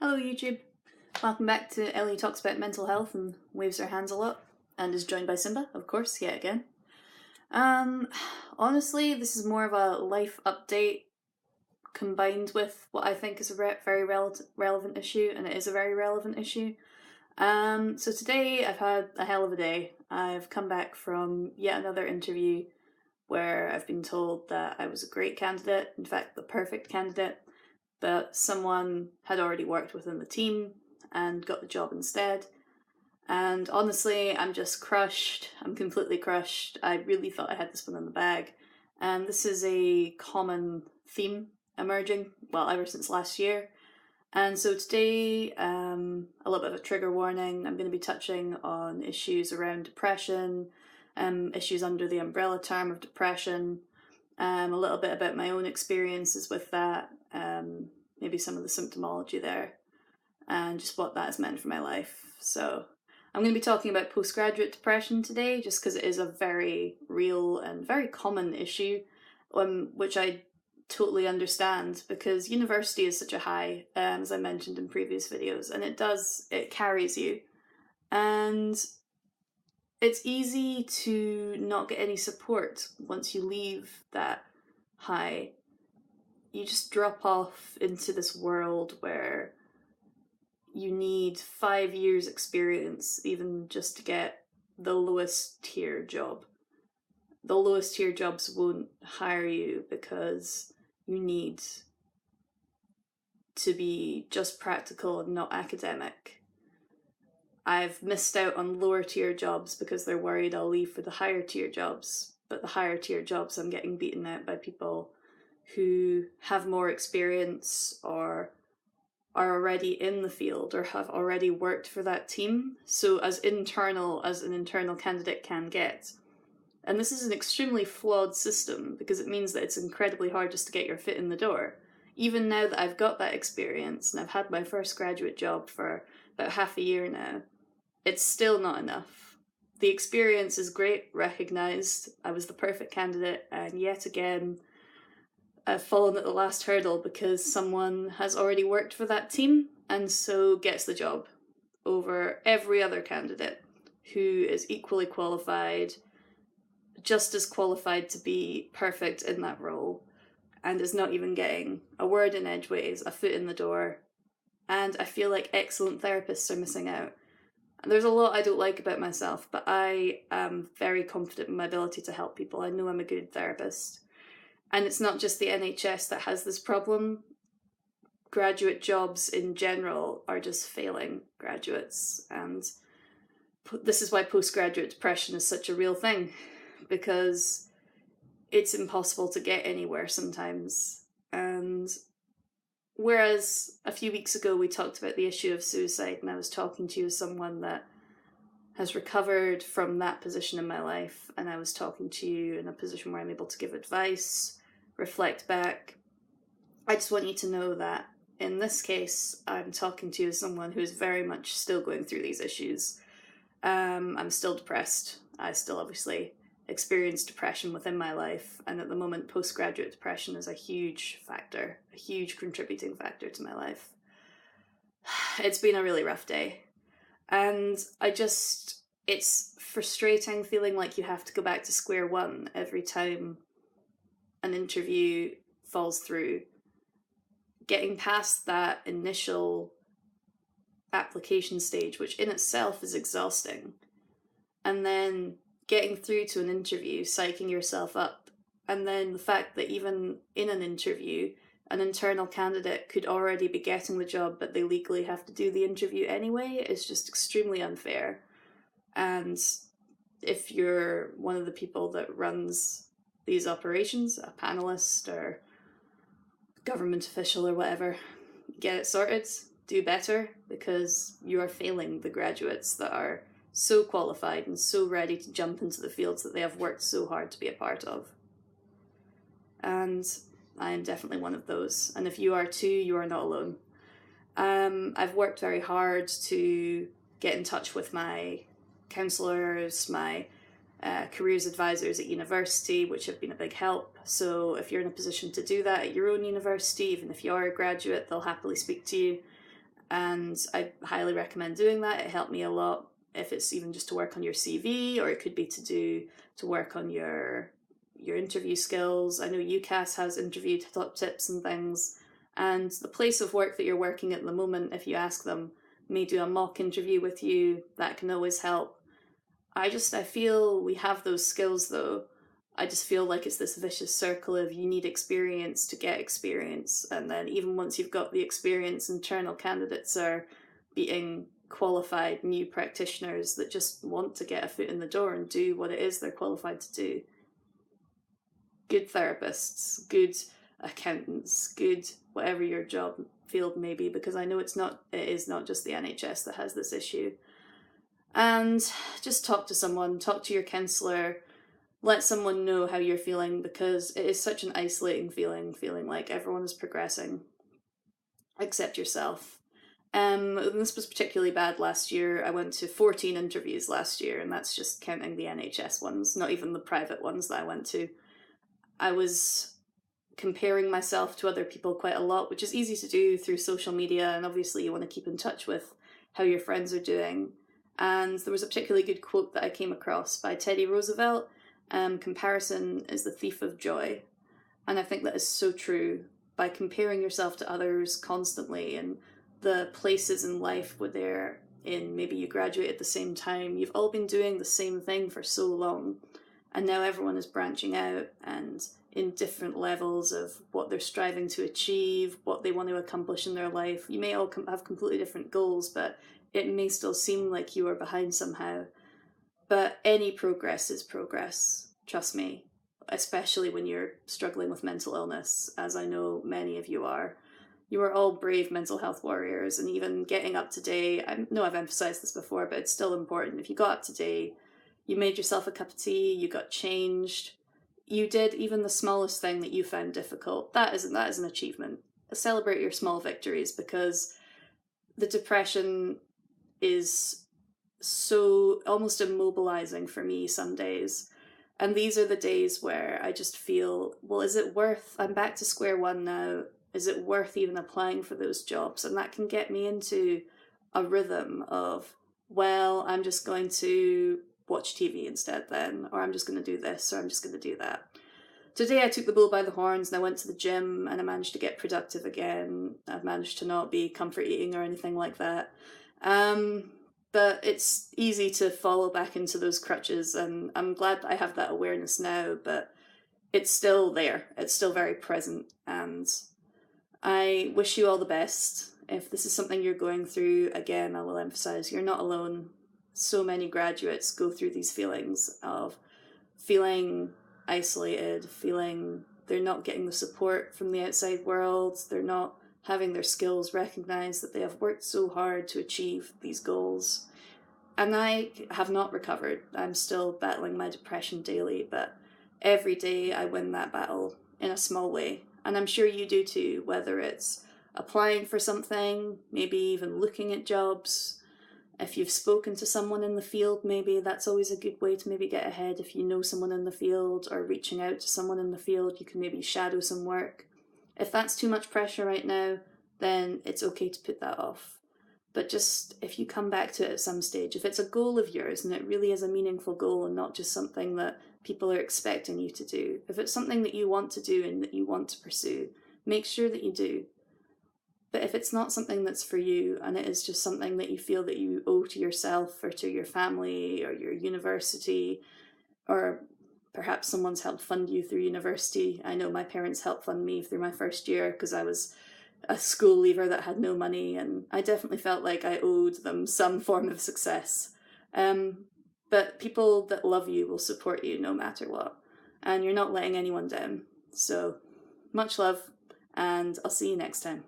Hello YouTube, welcome back to Ellie Talks About Mental Health and waves her hands a lot, and is joined by Simba, of course, yet again. Honestly, this is more of a life update combined with what I think is a very relevant issue, and it is a very relevant issue. So today I've had a hell of a day. I've come back from yet another interview where I've been told that I was a great candidate, in fact the perfect candidate, but someone had already worked within the team and got the job instead. And honestly, I'm just crushed. I'm completely crushed. I really thought I had this one in the bag. And this is a common theme emerging, well, ever since last year. And so today, a little bit of a trigger warning. I'm going to be touching on issues around depression, issues under the umbrella term of depression, a little bit about my own experiences with that, maybe some of the symptomology there, and just what that has meant for my life. So I'm going to be talking about postgraduate depression today, just because it is a very real and very common issue, which I totally understand, because university is such a high, as I mentioned in previous videos, and it carries you. And it's easy to not get any support once you leave that high. You just drop off into this world where you need 5 years experience even just to get the lowest tier job. The lowest tier jobs won't hire you because you need to be just practical and not academic. I've missed out on lower tier jobs because they're worried I'll leave for the higher tier jobs, but the higher tier jobs I'm getting beaten out by people who have more experience or are already in the field or have already worked for that team, so as internal as an internal candidate can get. And this is an extremely flawed system because it means that it's incredibly hard just to get your foot in the door. Even now that I've got that experience and I've had my first graduate job for about half a year now, it's still not enough. The experience is great, recognised, I was the perfect candidate, and yet again I've fallen at the last hurdle because someone has already worked for that team and so gets the job over every other candidate who is equally qualified, just as qualified to be perfect in that role, and is not even getting a word in edgeways, a foot in the door. And I feel like excellent therapists are missing out. And there's a lot I don't like about myself, but I am very confident in my ability to help people. I know I'm a good therapist. And it's not just the NHS that has this problem. Graduate jobs in general are just failing graduates. And this is why postgraduate depression is such a real thing, because it's impossible to get anywhere sometimes. And whereas a few weeks ago we talked about the issue of suicide, and I was talking to you as someone that has recovered from that position in my life, and I was talking to you in a position where I'm able to give advice, reflect back. I just want you to know that in this case, I'm talking to you as someone who is very much still going through these issues. I'm still depressed. I still obviously experience depression within my life, and at the moment postgraduate depression is a huge factor, a huge contributing factor to my life. It's been a really rough day, and it's frustrating feeling like you have to go back to square one every time an interview falls through. Getting past that initial application stage, which in itself is exhausting, and then getting through to an interview, psyching yourself up, and then the fact that even in an interview, an internal candidate could already be getting the job, but they legally have to do the interview anyway, is just extremely unfair. And if you're one of the people that runs these operations, a panelist or government official or whatever, get it sorted, do better, because you are failing the graduates that are so qualified and so ready to jump into the fields that they have worked so hard to be a part of. And I am definitely one of those. And if you are too, you are not alone. I've worked very hard to get in touch with my counsellors, my careers advisors at university, which have been a big help. So if you're in a position to do that at your own university, even if you are a graduate, they'll happily speak to you. And I highly recommend doing that. It helped me a lot, if it's even just to work on your CV, or it could be to work on your interview skills. I know UCAS has interview tips and things, and the place of work that you're working at the moment, if you ask them, may do a mock interview with you. That can always help. I feel we have those skills though. I just feel like it's this vicious circle of you need experience to get experience, and then even once you've got the experience, internal candidates are beating qualified new practitioners that just want to get a foot in the door and do what it is they're qualified to do. Good therapists, good accountants, good whatever your job field may be, because I know it is not just the NHS that has this issue. And just talk to someone, talk to your counsellor, let someone know how you're feeling, because it is such an isolating feeling like everyone is progressing except yourself. This was particularly bad last year. I went to 14 interviews last year, and that's just counting the NHS ones, not even the private ones that I went to. I was comparing myself to other people quite a lot, which is easy to do through social media, and obviously you want to keep in touch with how your friends are doing. And there was a particularly good quote that I came across by Teddy Roosevelt. Comparison is the thief of joy. And I think that is so true. By comparing yourself to others constantly, and the places in life where they're in, maybe you graduate at the same time, you've all been doing the same thing for so long, and now everyone is branching out and in different levels of what they're striving to achieve, what they want to accomplish in their life. You may all have completely different goals, but it may still seem like you are behind somehow. But any progress is progress, trust me, especially when you're struggling with mental illness, as I know many of you are. You are all brave mental health warriors, and even getting up today, I know I've emphasized this before, but it's still important. If you got up today, you made yourself a cup of tea, you got changed, you did even the smallest thing that you found difficult, that is an achievement. Celebrate your small victories, because the depression is so almost immobilizing for me some days. And these are the days where I just feel, well, is it worth, I'm back to square one now, is it worth even applying for those jobs? And that can get me into a rhythm of, well, I'm just going to watch TV instead then, or I'm just going to do this, or I'm just going to do that. Today I took the bull by the horns and I went to the gym and I managed to get productive again. I've managed to not be comfort eating or anything like that. But it's easy to fall back into those crutches, and I'm glad that I have that awareness now, but it's still there. It's still very present, and I wish you all the best. If this is something you're going through, again, I will emphasize, you're not alone. So many graduates go through these feelings of feeling isolated, feeling they're not getting the support from the outside world, they're not having their skills recognized, that they have worked so hard to achieve these goals. And I have not recovered. I'm still battling my depression daily, but every day I win that battle in a small way. And I'm sure you do too, whether it's applying for something, maybe even looking at jobs. If you've spoken to someone in the field, maybe that's always a good way to maybe get ahead. If you know someone in the field, or reaching out to someone in the field, you can maybe shadow some work. If that's too much pressure right now, then it's okay to put that off. But just, if you come back to it at some stage, if it's a goal of yours and it really is a meaningful goal and not just something that people are expecting you to do, if it's something that you want to do and that you want to pursue, make sure that you do. But if it's not something that's for you, and it is just something that you feel that you owe to yourself or to your family or your university, or perhaps someone's helped fund you through university. I know my parents helped fund me through my first year because I was a school leaver that had no money, and I definitely felt like I owed them some form of success. But people that love you will support you no matter what, and you're not letting anyone down. So much love, and I'll see you next time.